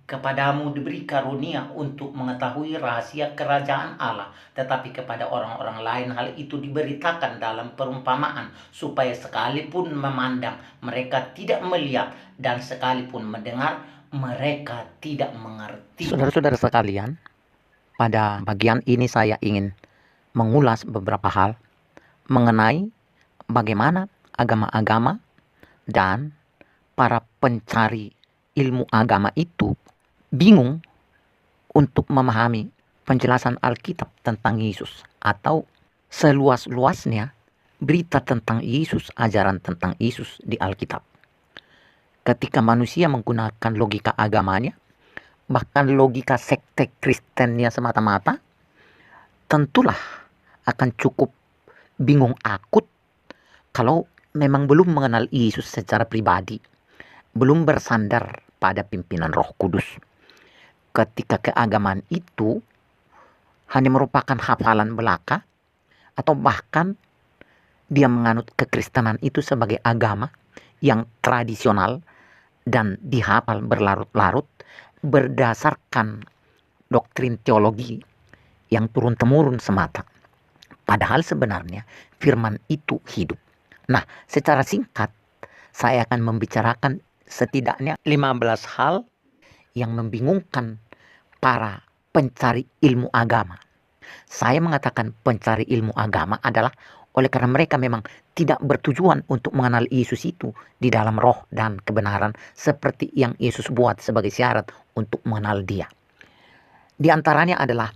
Kepadamu diberi karunia untuk mengetahui rahasia kerajaan Allah, tetapi kepada orang-orang lain hal itu diberitakan dalam perumpamaan, supaya sekalipun memandang mereka tidak melihat, dan sekalipun mendengar mereka tidak mengerti. Saudara-saudara sekalian, pada bagian ini saya ingin mengulas beberapa hal mengenai bagaimana agama-agama dan para pencari ilmu agama itu bingung untuk memahami penjelasan Alkitab tentang Yesus, atau seluas-luasnya berita tentang Yesus, ajaran tentang Yesus di Alkitab. Ketika manusia menggunakan logika agamanya, bahkan logika sekte Kristennya semata-mata, tentulah akan cukup bingung akut kalau memang belum mengenal Yesus secara pribadi, belum bersandar pada pimpinan Roh Kudus. Ketika keagamaan itu hanya merupakan hafalan belaka, atau bahkan dia menganut kekristenan itu sebagai agama yang tradisional dan dihafal berlarut-larut berdasarkan doktrin teologi yang turun-temurun semata. Padahal sebenarnya firman itu hidup. Nah, secara singkat saya akan membicarakan setidaknya 15 hal yang membingungkan para pencari ilmu agama. Saya mengatakan pencari ilmu agama adalah oleh karena mereka memang tidak bertujuan untuk mengenal Yesus itu di dalam roh dan kebenaran seperti yang Yesus buat sebagai syarat untuk mengenal Dia. Di antaranya adalah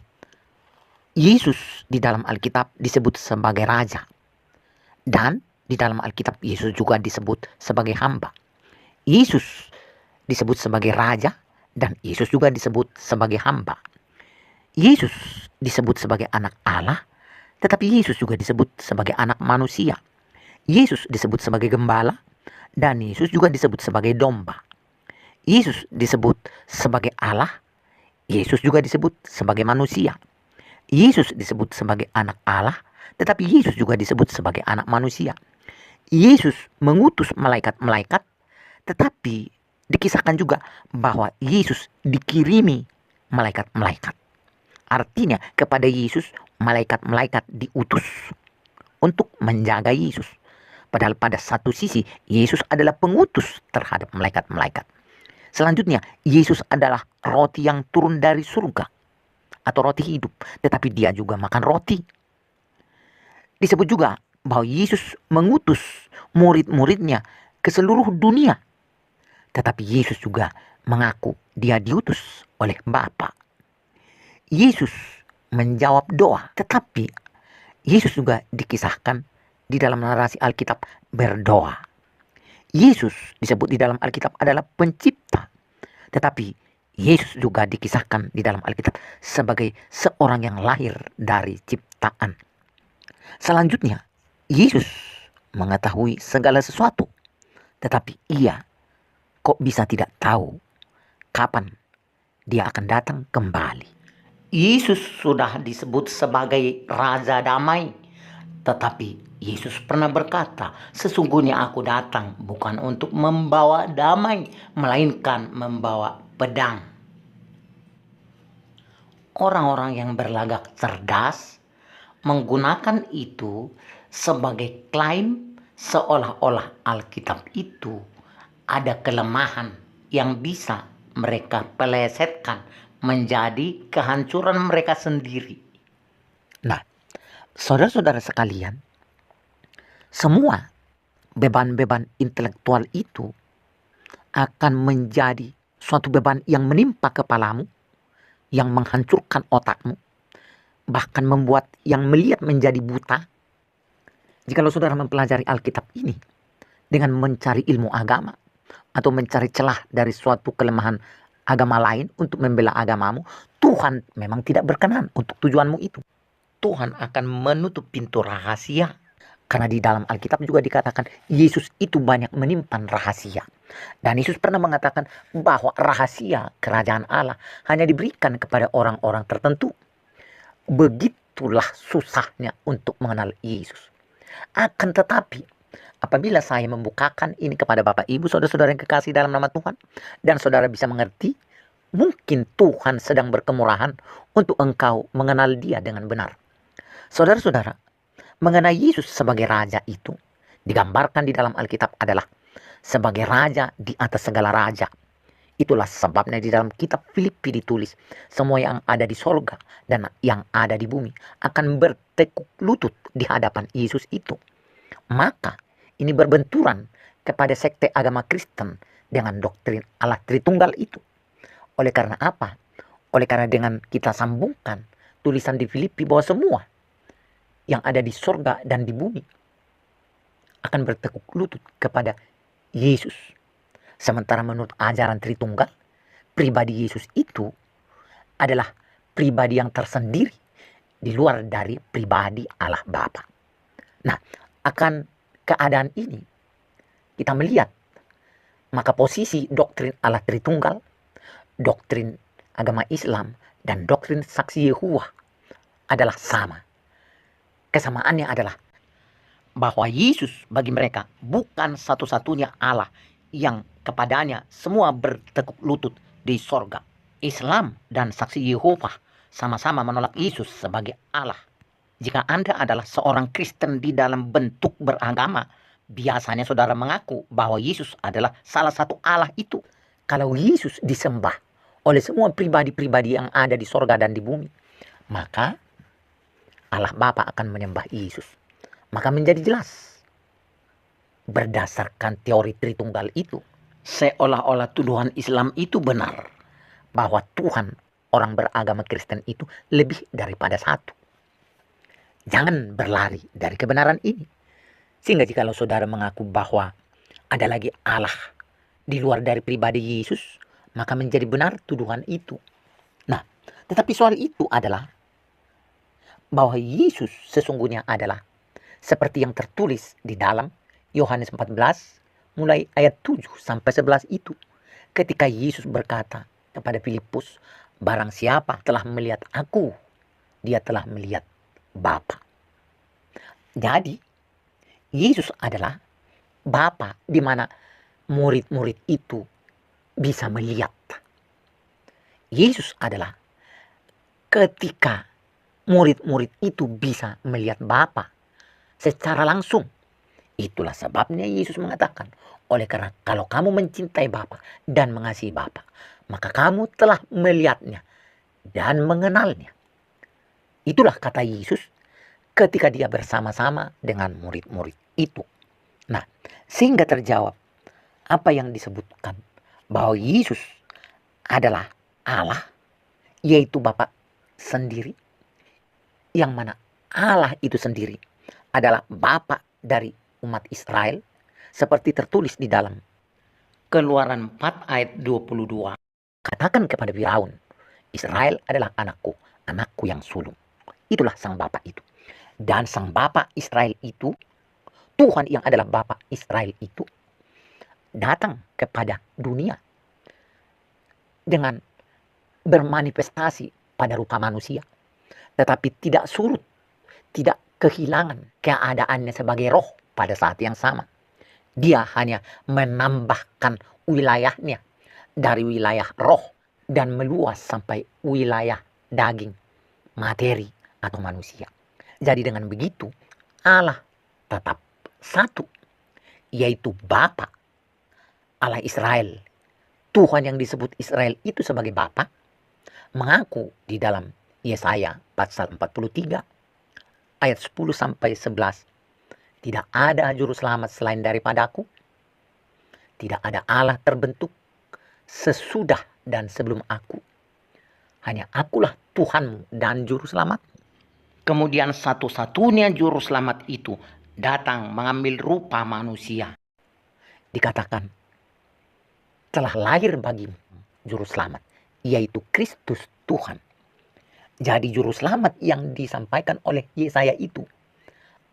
Yesus di dalam Alkitab disebut sebagai raja, dan di dalam Alkitab Yesus juga disebut sebagai hamba. Yesus disebut sebagai raja dan Yesus juga disebut sebagai hamba. Yesus disebut sebagai anak Allah, tetapi Yesus juga disebut sebagai anak manusia. Yesus disebut sebagai gembala dan Yesus juga disebut sebagai domba. Yesus disebut sebagai Allah, Yesus juga disebut sebagai manusia. Yesus disebut sebagai anak Allah, tetapi Yesus juga disebut sebagai anak manusia. Yesus mengutus malaikat-malaikat, tetapi dikisahkan juga bahwa Yesus dikirimi malaikat-malaikat. Artinya kepada Yesus malaikat-malaikat diutus untuk menjaga Yesus. Padahal pada satu sisi Yesus adalah pengutus terhadap malaikat-malaikat. Selanjutnya, Yesus adalah roti yang turun dari surga atau roti hidup, tetapi dia juga makan roti. Disebut juga bahwa Yesus mengutus murid-muridnya ke seluruh dunia, tetapi Yesus juga mengaku dia diutus oleh Bapa. Yesus menjawab doa, tetapi Yesus juga dikisahkan di dalam narasi Alkitab berdoa. Yesus disebut di dalam Alkitab adalah pencipta, tetapi Yesus juga dikisahkan di dalam Alkitab sebagai seorang yang lahir dari ciptaan. Selanjutnya, Yesus mengetahui segala sesuatu, tetapi ia kok bisa tidak tahu kapan dia akan datang kembali. Yesus sudah disebut sebagai Raja Damai, tetapi Yesus pernah berkata, sesungguhnya aku datang bukan untuk membawa damai, melainkan membawa pedang. Orang-orang yang berlagak cerdas menggunakan itu sebagai klaim seolah-olah Alkitab itu ada kelemahan yang bisa mereka pelesetkan menjadi kehancuran mereka sendiri. Nah, saudara-saudara sekalian, semua beban-beban intelektual itu akan menjadi suatu beban yang menimpa kepalamu, yang menghancurkan otakmu, bahkan membuat yang melihat menjadi buta. Jikalau saudara mempelajari Alkitab ini dengan mencari ilmu agama atau mencari celah dari suatu kelemahan agama lain untuk membela agamamu, Tuhan memang tidak berkenan untuk tujuanmu itu. Tuhan akan menutup pintu rahasia. Karena di dalam Alkitab juga dikatakan Yesus itu banyak menyimpan rahasia. Dan Yesus pernah mengatakan bahwa rahasia kerajaan Allah hanya diberikan kepada orang-orang tertentu. Begitulah susahnya untuk mengenal Yesus. Akan tetapi, apabila saya membukakan ini kepada Bapak Ibu, saudara-saudara yang kekasih dalam nama Tuhan, dan saudara bisa mengerti Mungkin Tuhan sedang berkemurahan untuk engkau mengenal Dia dengan benar. Saudara-saudara, mengenai Yesus sebagai Raja itu digambarkan di dalam Alkitab adalah sebagai Raja di atas segala raja. Itulah sebabnya di dalam kitab Filipi ditulis, semua yang ada di sorga dan yang ada di bumi akan bertekuk lutut di hadapan Yesus itu. Maka ini berbenturan kepada sekte agama Kristen dengan doktrin Allah Tritunggal itu. Oleh karena apa? Oleh karena dengan kita sambungkan tulisan di Filipi bahwa semua yang ada di sorga dan di bumi akan bertekuk lutut kepada Yesus. Sementara menurut ajaran Tritunggal, pribadi Yesus itu adalah pribadi yang tersendiri di luar dari pribadi Allah Bapa. Nah, akan keadaan ini kita melihat maka posisi doktrin Allah Tritunggal, doktrin agama Islam, dan doktrin saksi Yehuwa adalah sama. Kesamaannya adalah bahwa Yesus bagi mereka bukan satu-satunya Allah yang kepadanya semua bertekuk lutut di sorga. Islam dan saksi Yehova sama-sama menolak Yesus sebagai Allah. Jika Anda adalah seorang Kristen di dalam bentuk beragama, biasanya saudara mengaku bahwa Yesus adalah salah satu Allah itu. Kalau Yesus disembah oleh semua pribadi-pribadi yang ada di sorga dan di bumi, maka Allah Bapa akan menyembah Yesus. Maka menjadi jelas berdasarkan teori Tritunggal itu, seolah-olah tuduhan Islam itu benar bahwa Tuhan orang beragama Kristen itu lebih daripada satu. Jangan berlari dari kebenaran ini. Sehingga jika saudara mengaku bahwa ada lagi Allah di luar dari pribadi Yesus, maka menjadi benar tuduhan itu. Nah, tetapi soal itu adalah bahwa Yesus sesungguhnya adalah seperti yang tertulis di dalam Yohanes 14 mulai ayat 7 sampai 11 itu. Ketika Yesus berkata kepada Filipus, barang siapa telah melihat aku, dia telah melihat Bapa. Jadi, Yesus adalah Bapa di mana murid-murid itu bisa melihat. Yesus adalah ketika murid-murid itu bisa melihat Bapa secara langsung. Itulah sebabnya Yesus mengatakan, oleh karena kalau kamu mencintai Bapa dan mengasihi Bapa, maka kamu telah melihatnya dan mengenalnya. Itulah kata Yesus ketika dia bersama-sama dengan murid-murid itu. Nah, sehingga terjawab apa yang disebutkan bahwa Yesus adalah Allah, yaitu Bapa sendiri, yang mana Allah itu sendiri adalah Bapa dari umat Israel, seperti tertulis di dalam Keluaran 4 ayat 22. Katakan kepada Firaun, Israel adalah anakku, anakku yang sulung. Itulah sang Bapa itu. Dan sang Bapa Israel itu, Tuhan yang adalah Bapa Israel itu, datang kepada dunia dengan bermanifestasi pada rupa manusia, tetapi tidak surut, tidak kehilangan keadaannya sebagai roh pada saat yang sama. Dia hanya menambahkan wilayahnya dari wilayah roh dan meluas sampai wilayah daging, materi atau manusia. Jadi dengan begitu Allah tetap satu, yaitu Bapa Allah Israel. Tuhan yang disebut Israel itu sebagai Bapa mengaku di dalam Yesaya pasal 43 ayat 10 sampai 11. Tidak ada juru selamat selain daripadaku. Tidak ada Allah terbentuk sesudah dan sebelum aku. Hanya akulah Tuhanmu dan juru selamat. Kemudian satu-satunya juru selamat itu datang mengambil rupa manusia. Dikatakan, telah lahir bagimu juru selamat, yaitu Kristus Tuhan. Jadi juru selamat yang disampaikan oleh Yesaya itu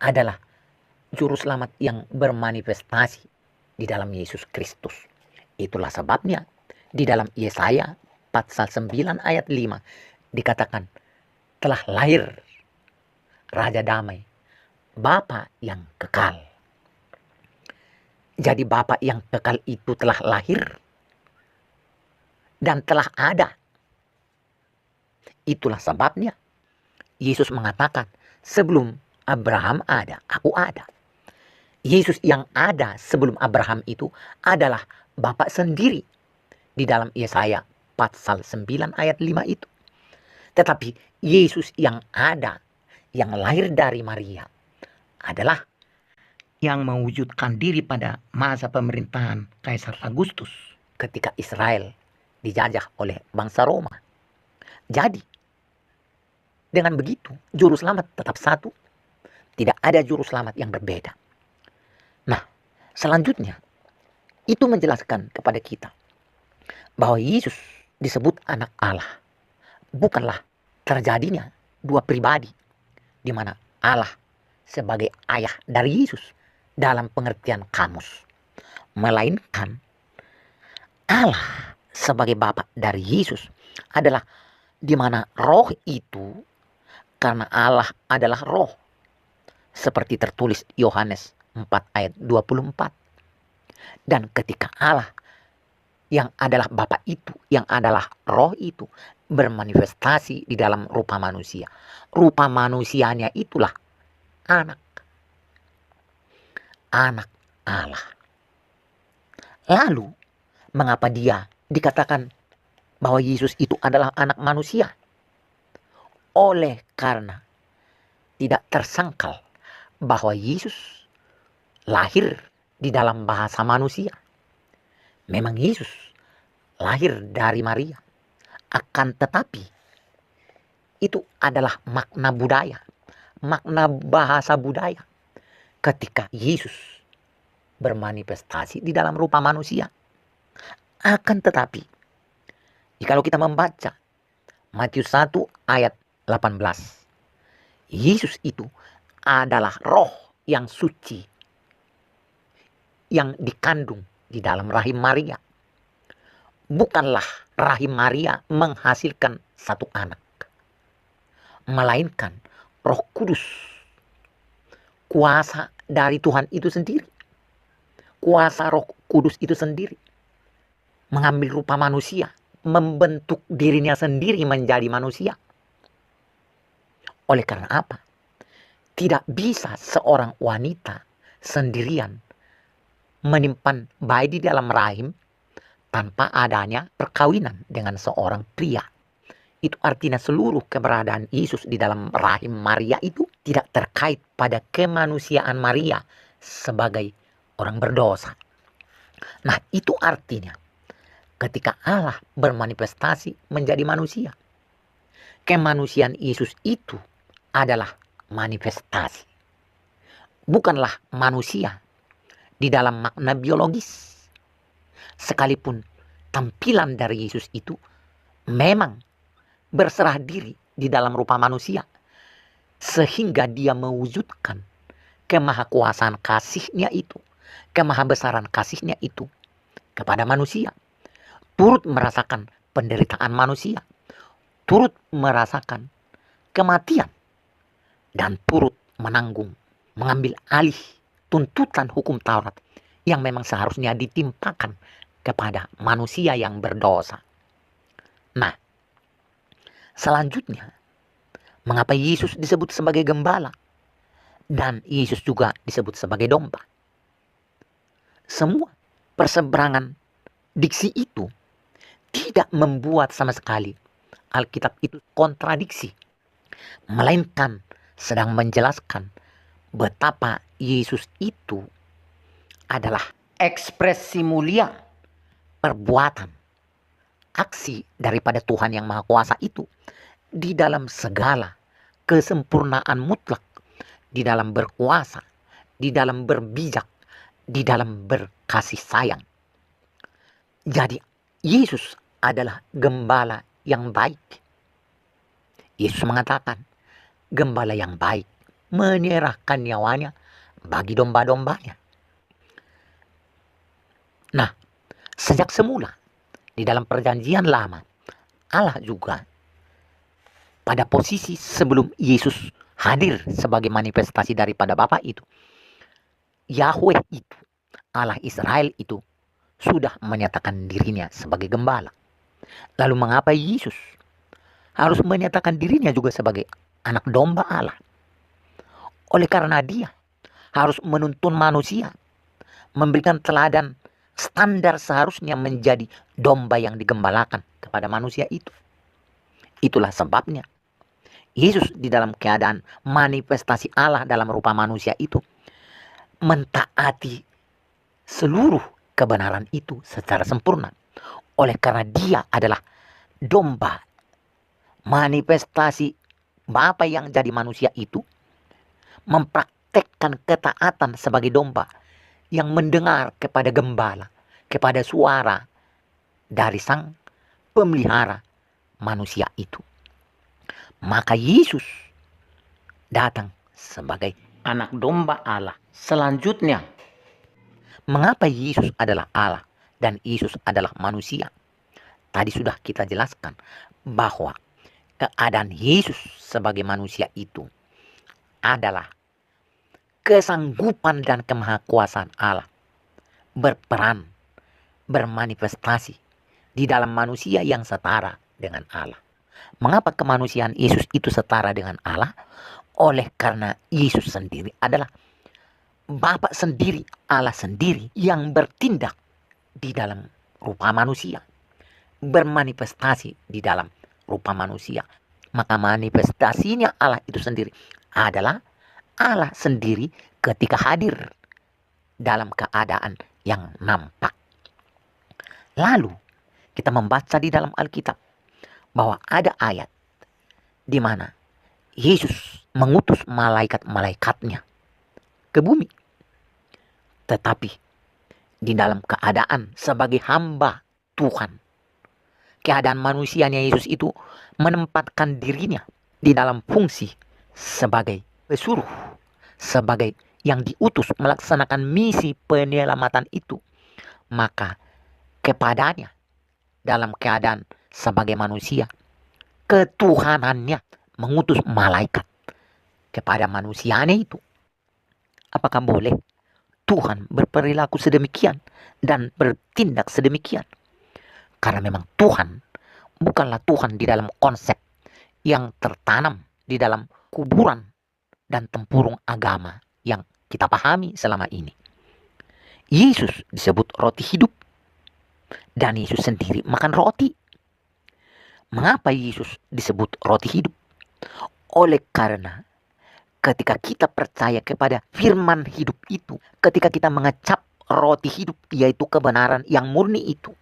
adalah juru selamat yang bermanifestasi di dalam Yesus Kristus. Itulah sebabnya di dalam Yesaya pasal 9 ayat 5 dikatakan, telah lahir Raja Damai, Bapa yang kekal. Jadi Bapa yang kekal itu telah lahir dan telah ada Itulah sebabnya Yesus mengatakan, sebelum Abraham ada, aku ada. Yesus yang ada sebelum Abraham itu adalah Bapa sendiri di dalam Yesaya pasal 9 ayat 5 itu. Tetapi Yesus yang ada, yang lahir dari Maria, adalah yang mewujudkan diri pada masa pemerintahan Kaisar Agustus ketika Israel dijajah oleh bangsa Roma. Jadi, dengan begitu, juru selamat tetap satu. Tidak ada juru selamat yang berbeda. Nah, selanjutnya, itu menjelaskan kepada kita bahwa Yesus disebut anak Allah. Bukanlah terjadinya dua pribadi, di mana Allah sebagai ayah dari Yesus dalam pengertian kamus. Melainkan Allah sebagai Bapa dari Yesus adalah di mana roh itu, karena Allah adalah roh, seperti tertulis Yohanes 4 ayat 24. Dan ketika Allah yang adalah Bapa itu, yang adalah roh itu, bermanifestasi di dalam rupa manusia, rupa manusianya itulah anak Allah. Lalu mengapa dia dikatakan bahwa Yesus itu adalah anak manusia? Oleh karena tidak tersangkal bahwa Yesus lahir di dalam bahasa manusia. Memang Yesus lahir dari Maria. Akan tetapi itu adalah makna budaya, makna bahasa budaya. Ketika Yesus bermanifestasi di dalam rupa manusia. Akan tetapi, jikalau kita membaca Matius 1 ayat 18, Yesus itu adalah roh yang suci yang dikandung di dalam rahim Maria. Bukanlah rahim Maria menghasilkan satu anak, melainkan Roh Kudus, kuasa dari Tuhan itu sendiri, kuasa Roh Kudus itu sendiri mengambil rupa manusia, membentuk dirinya sendiri menjadi manusia. Oleh karena apa? Tidak bisa seorang wanita sendirian menyimpan bayi di dalam rahim tanpa adanya perkawinan dengan seorang pria. Itu artinya seluruh keberadaan Yesus di dalam rahim Maria itu tidak terkait pada kemanusiaan Maria sebagai orang berdosa. Nah, itu artinya ketika Allah bermanifestasi menjadi manusia, kemanusiaan Yesus itu adalah manifestasi. Bukanlah manusia di dalam makna biologis. Sekalipun tampilan dari Yesus itu memang berserah diri di dalam rupa manusia, sehingga dia mewujudkan kemahakuasaan kasihnya itu, kemahabesaran kasihnya itu kepada manusia. Turut merasakan penderitaan manusia, turut merasakan kematian, dan turut menanggung, mengambil alih tuntutan hukum Taurat yang memang seharusnya ditimpakan kepada manusia yang berdosa. Nah, selanjutnya, mengapa Yesus disebut sebagai gembala dan Yesus juga disebut sebagai domba? Semua perseberangan diksi itu tidak membuat sama sekali Alkitab itu kontradiksi, melainkan sedang menjelaskan betapa Yesus itu adalah ekspresi mulia, perbuatan, aksi daripada Tuhan yang Maha Kuasa itu di dalam segala kesempurnaan mutlak, di dalam berkuasa, di dalam berbijak, di dalam berkasih sayang. Jadi Yesus adalah gembala yang baik. Yesus mengatakan, gembala yang baik menyerahkan nyawanya bagi domba-dombanya. Nah, sejak semula di dalam perjanjian lama, Allah juga pada posisi sebelum Yesus hadir sebagai manifestasi daripada Bapa itu, Yahweh itu, Allah Israel itu sudah menyatakan dirinya sebagai gembala. Lalu mengapa Yesus harus menyatakan dirinya juga sebagai anak domba Allah. Oleh karena dia harus menuntun manusia, memberikan teladan standar seharusnya menjadi domba yang digembalakan kepada manusia itu. Itulah sebabnya Yesus di dalam keadaan manifestasi Allah dalam rupa manusia itu mentaati seluruh kebenaran itu secara sempurna. Oleh karena dia adalah domba, manifestasi Bapa yang jadi manusia itu mempraktekkan ketaatan sebagai domba yang mendengar kepada gembala, kepada suara dari sang pemelihara manusia itu. Maka Yesus datang sebagai anak domba Allah. Selanjutnya, mengapa Yesus adalah Allah dan Yesus adalah manusia? Tadi sudah kita jelaskan bahwa keadaan Yesus sebagai manusia itu adalah kesanggupan dan kemahakuasaan Allah berperan, bermanifestasi di dalam manusia yang setara dengan Allah. Mengapa kemanusiaan Yesus itu setara dengan Allah? Oleh karena Yesus sendiri adalah Bapa sendiri, Allah sendiri yang bertindak di dalam rupa manusia, bermanifestasi di dalam rupa manusia. Maka manifestasinya Allah itu sendiri adalah Allah sendiri ketika hadir dalam keadaan yang nampak. Lalu kita membaca di dalam Alkitab bahwa ada ayat di mana Yesus mengutus malaikat-malaikatnya ke bumi. Tetapi di dalam keadaan sebagai hamba Tuhan, keadaan manusianya Yesus itu menempatkan dirinya di dalam fungsi sebagai pesuruh, sebagai yang diutus melaksanakan misi penyelamatan itu. Maka kepadanya dalam keadaan sebagai manusia, ketuhanannya mengutus malaikat kepada manusianya itu. Apakah boleh Tuhan berperilaku sedemikian dan bertindak sedemikian? Karena memang Tuhan bukanlah Tuhan di dalam konsep yang tertanam di dalam kuburan dan tempurung agama yang kita pahami selama ini. Yesus disebut roti hidup dan Yesus sendiri makan roti. Mengapa Yesus disebut roti hidup? Oleh karena ketika kita percaya kepada firman hidup itu, ketika kita mengecap roti hidup, yaitu kebenaran yang murni itu,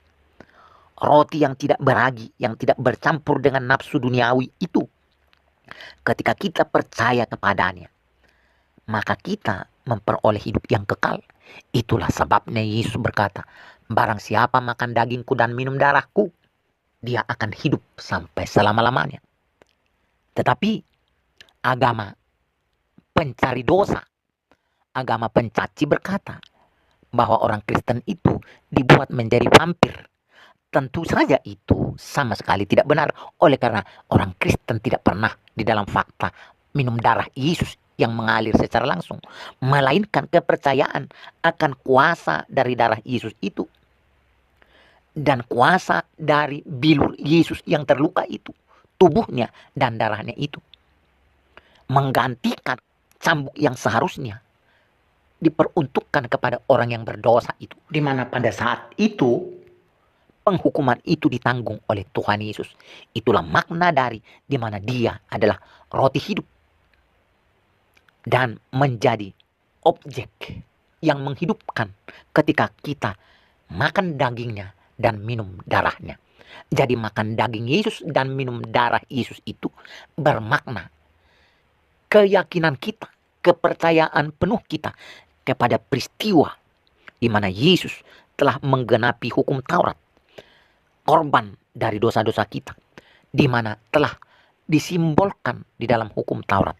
roti yang tidak beragi, yang tidak bercampur dengan nafsu duniawi itu, ketika kita percaya kepadanya, maka kita memperoleh hidup yang kekal. Itulah sebabnya Yesus berkata, barang siapa makan dagingku dan minum darahku, dia akan hidup sampai selama-lamanya. Tetapi agama pencari dosa, agama pencaci berkata bahwa orang Kristen itu dibuat menjadi vampir. Tentu saja itu sama sekali tidak benar. Oleh karena orang Kristen tidak pernah di dalam fakta minum darah Yesus yang mengalir secara langsung, melainkan kepercayaan akan kuasa dari darah Yesus itu dan kuasa dari bilur Yesus yang terluka itu, tubuhnya dan darahnya itu menggantikan cambuk yang seharusnya diperuntukkan kepada orang yang berdosa itu, di mana pada saat itu penghukuman itu ditanggung oleh Tuhan Yesus. Itulah makna dari di mana dia adalah roti hidup dan menjadi objek yang menghidupkan ketika kita makan dagingnya dan minum darahnya. Jadi makan daging Yesus dan minum darah Yesus itu bermakna keyakinan kita, kepercayaan penuh kita kepada peristiwa di mana Yesus telah menggenapi hukum Taurat, korban dari dosa-dosa kita, di mana telah disimbolkan di dalam hukum Taurat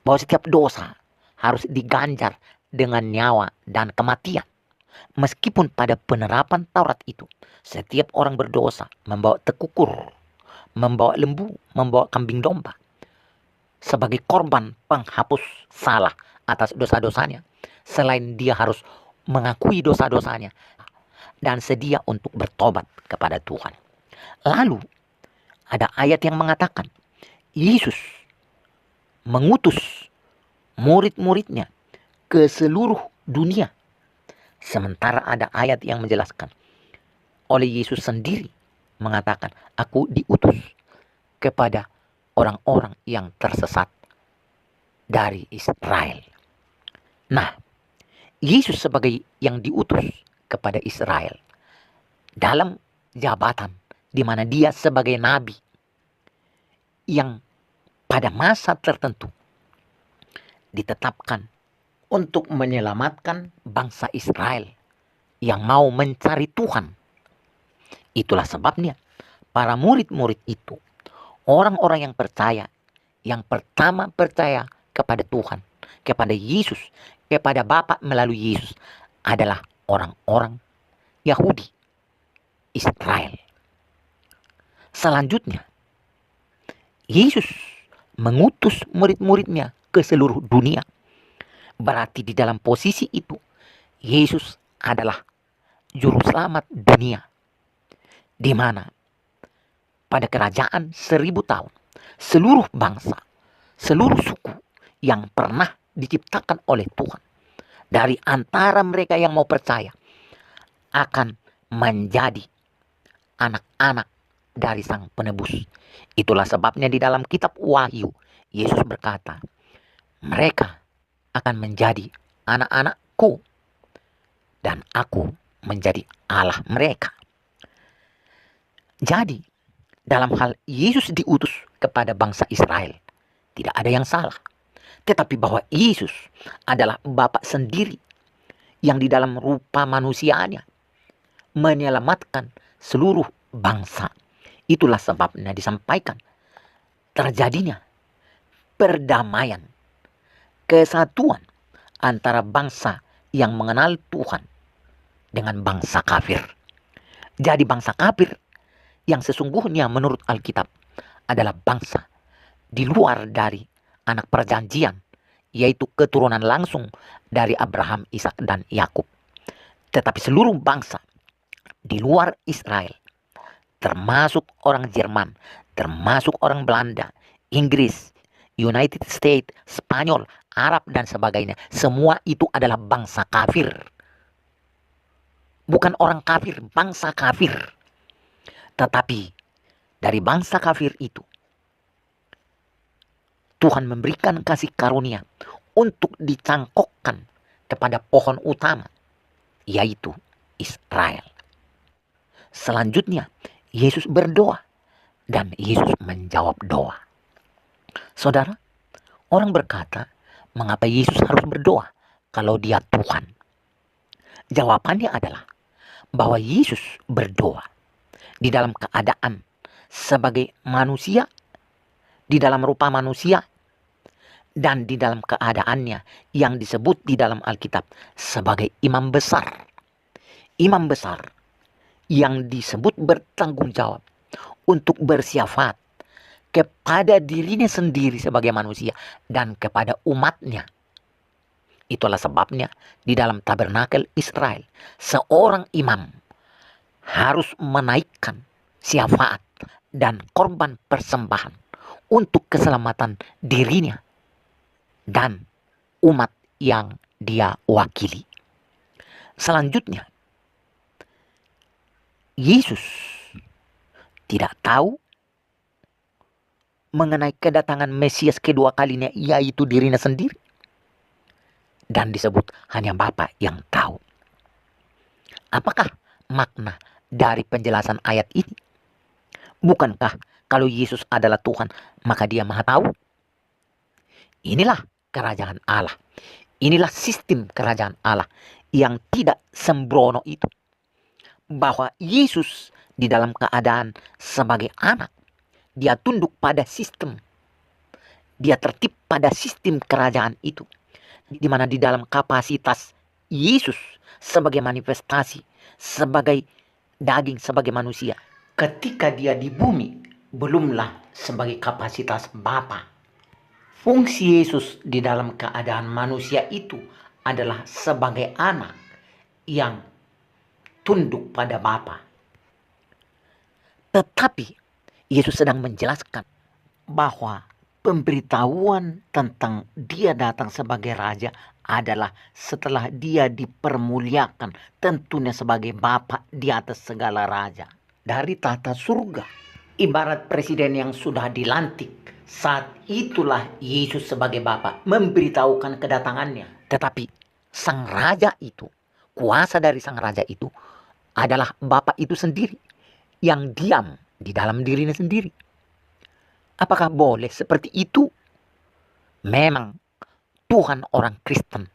bahwa setiap dosa harus diganjar dengan nyawa dan kematian. Meskipun pada penerapan Taurat itu, setiap orang berdosa membawa tekukur, membawa lembu, membawa kambing domba sebagai korban penghapus salah atas dosa-dosanya. Selain dia harus mengakui dosa-dosanya dan sedia untuk bertobat kepada Tuhan. Lalu ada ayat yang mengatakan Yesus mengutus murid-muridnya ke seluruh dunia. Sementara ada ayat yang menjelaskan oleh Yesus sendiri mengatakan, aku diutus kepada orang-orang yang tersesat dari Israel. Nah, Yesus sebagai yang diutus kepada Israel dalam jabatan di mana dia sebagai nabi yang pada masa tertentu ditetapkan untuk menyelamatkan bangsa Israel yang mau mencari Tuhan. Itulah sebabnya para murid-murid itu, orang-orang yang percaya, yang pertama percaya kepada Tuhan, kepada Yesus, kepada Bapa melalui Yesus adalah orang-orang Yahudi, Israel. Selanjutnya, Yesus mengutus murid-muridnya ke seluruh dunia. Berarti di dalam posisi itu, Yesus adalah juru selamat dunia. Di mana pada kerajaan 1000 tahun, seluruh bangsa, seluruh suku yang pernah diciptakan oleh Tuhan, dari antara mereka yang mau percaya, akan menjadi anak-anak dari Sang Penebus. Itulah sebabnya di dalam kitab Wahyu, Yesus berkata, mereka akan menjadi anak-anakku dan aku menjadi Allah mereka. Jadi, dalam hal Yesus diutus kepada bangsa Israel, tidak ada yang salah. Tetapi bahwa Yesus adalah Bapa sendiri yang di dalam rupa manusianya menyelamatkan seluruh bangsa. Itulah sebabnya disampaikan terjadinya perdamaian, kesatuan antara bangsa yang mengenal Tuhan dengan bangsa kafir. Jadi bangsa kafir yang sesungguhnya menurut Alkitab adalah bangsa di luar dari anak perjanjian, yaitu keturunan langsung dari Abraham, Ishak, dan Yakub. Tetapi seluruh bangsa di luar Israel, termasuk orang Jerman, termasuk orang Belanda, Inggris, United States, Spanyol, Arab, dan sebagainya, semua itu adalah bangsa kafir. Bukan orang kafir, bangsa kafir. Tetapi dari bangsa kafir itu, Tuhan memberikan kasih karunia untuk dicangkokkan kepada pohon utama, yaitu Israel. Selanjutnya, Yesus berdoa dan Yesus menjawab doa. Saudara, orang berkata, mengapa Yesus harus berdoa kalau dia Tuhan? Jawabannya adalah bahwa Yesus berdoa di dalam keadaan sebagai manusia, di dalam rupa manusia, dan di dalam keadaannya yang disebut di dalam Alkitab sebagai imam besar. Imam besar yang disebut bertanggung jawab untuk bersyafaat kepada dirinya sendiri sebagai manusia dan kepada umatnya. Itulah sebabnya di dalam tabernakel Israel, seorang imam harus menaikkan syafaat dan korban persembahan untuk keselamatan dirinya dan umat yang dia wakili. Selanjutnya, Yesus tidak tahu mengenai kedatangan Mesias kedua kalinya, yaitu dirinya sendiri. Dan disebut hanya Bapa yang tahu. Apakah makna dari penjelasan ayat ini? Bukankah kalau Yesus adalah Tuhan, maka dia maha tahu? Inilah kerajaan Allah. Inilah sistem kerajaan Allah yang tidak sembrono itu. Bahwa Yesus di dalam keadaan sebagai anak, dia tunduk pada sistem. Dia tertib pada sistem kerajaan itu. Di mana di dalam kapasitas Yesus sebagai manifestasi, sebagai daging, sebagai manusia. Ketika dia di bumi, belumlah sebagai kapasitas Bapa. Fungsi Yesus di dalam keadaan manusia itu adalah sebagai anak yang tunduk pada Bapa. Tetapi Yesus sedang menjelaskan bahwa pemberitahuan tentang dia datang sebagai raja adalah setelah dia dipermuliakan, tentunya sebagai Bapa di atas segala raja. Dari tata surga, ibarat presiden yang sudah dilantik, saat itulah Yesus sebagai Bapa memberitahukan kedatangannya. Tetapi sang raja itu, kuasa dari sang raja itu adalah Bapa itu sendiri yang diam di dalam dirinya sendiri. Apakah boleh seperti itu? Memang Tuhan orang Kristen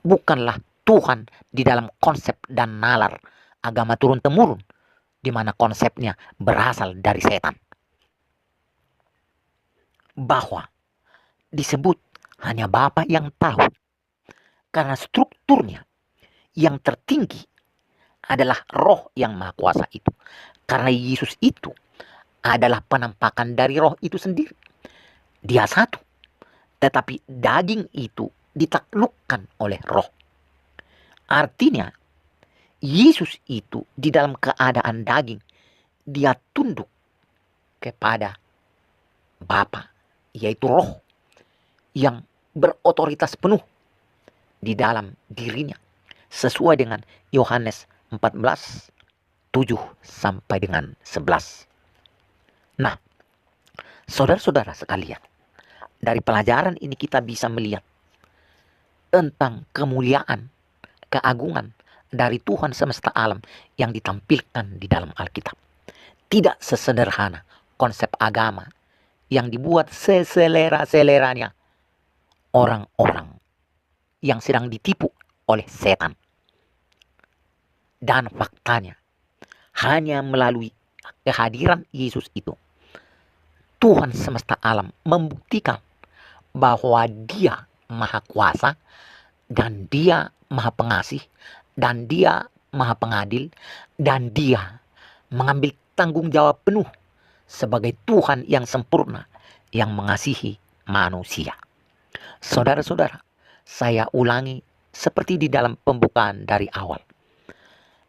bukanlah Tuhan di dalam konsep dan nalar agama turun-temurun, di mana konsepnya berasal dari setan. Bahwa disebut hanya Bapa yang tahu, karena strukturnya yang tertinggi adalah Roh yang Maha Kuasa itu. Karena Yesus itu adalah penampakan dari Roh itu sendiri. Dia satu, tetapi daging itu ditaklukkan oleh Roh. Artinya, Yesus itu di dalam keadaan daging, dia tunduk kepada Bapa, yaitu Roh yang berotoritas penuh di dalam dirinya, sesuai dengan Yohanes 14, 7 sampai dengan 11. Nah, saudara-saudara sekalian, dari pelajaran ini kita bisa melihat tentang kemuliaan, keagungan dari Tuhan semesta alam yang ditampilkan di dalam Alkitab. Tidak sesederhana konsep agama yang dibuat seselera-seleranya orang-orang yang sedang ditipu oleh setan. Dan faktanya, hanya melalui kehadiran Yesus itu, Tuhan semesta alam membuktikan bahwa Dia Maha Kuasa, dan Dia Maha Pengasih, dan Dia Maha Pengadil, dan Dia mengambil tanggung jawab penuh sebagai Tuhan yang sempurna yang mengasihi manusia. Saudara-saudara, saya ulangi seperti di dalam pembukaan dari awal.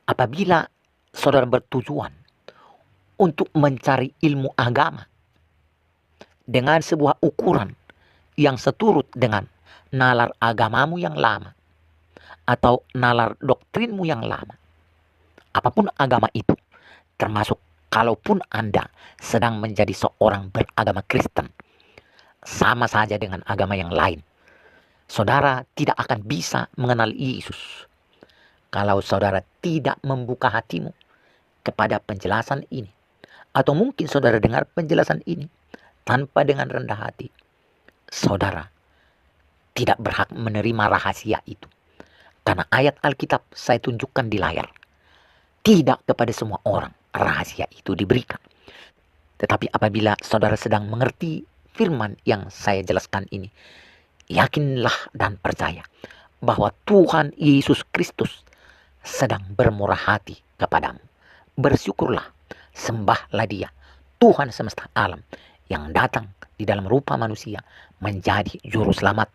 Apabila saudara bertujuan untuk mencari ilmu agama dengan sebuah ukuran yang seturut dengan nalar agamamu yang lama atau nalar doktrinmu yang lama, apapun agama itu, termasuk kalaupun Anda sedang menjadi seorang beragama Kristen, sama saja dengan agama yang lain, saudara tidak akan bisa mengenal Yesus kalau saudara tidak membuka hatimu kepada penjelasan ini. Atau mungkin saudara dengar penjelasan ini tanpa dengan rendah hati, saudara tidak berhak menerima rahasia itu. Karena ayat Alkitab saya tunjukkan di layar, tidak kepada semua orang rahasia itu diberikan. Tetapi apabila saudara sedang mengerti firman yang saya jelaskan ini, yakinlah dan percaya bahwa Tuhan Yesus Kristus sedang bermurah hati kepadamu. Bersyukurlah, sembahlah Dia, Tuhan semesta alam yang datang di dalam rupa manusia menjadi juru selamat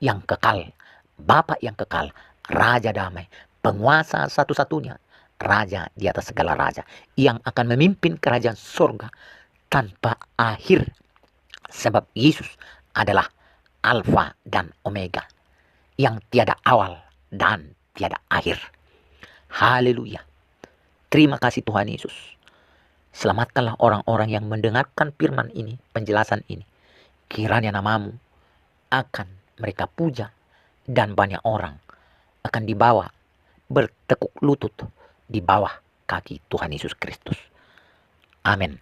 yang kekal, Bapa yang kekal, Raja damai, penguasa satu-satunya, Raja di atas segala raja, yang akan memimpin kerajaan surga tanpa akhir. Sebab Yesus adalah Alfa dan Omega, yang tiada awal dan tiada akhir. Haleluya. Terima kasih Tuhan Yesus. Selamatkanlah orang-orang yang mendengarkan firman ini, penjelasan ini. Kiranya namamu akan mereka puja, dan banyak orang akan dibawa bertekuk lutut di bawah kaki Tuhan Yesus Kristus. Amin.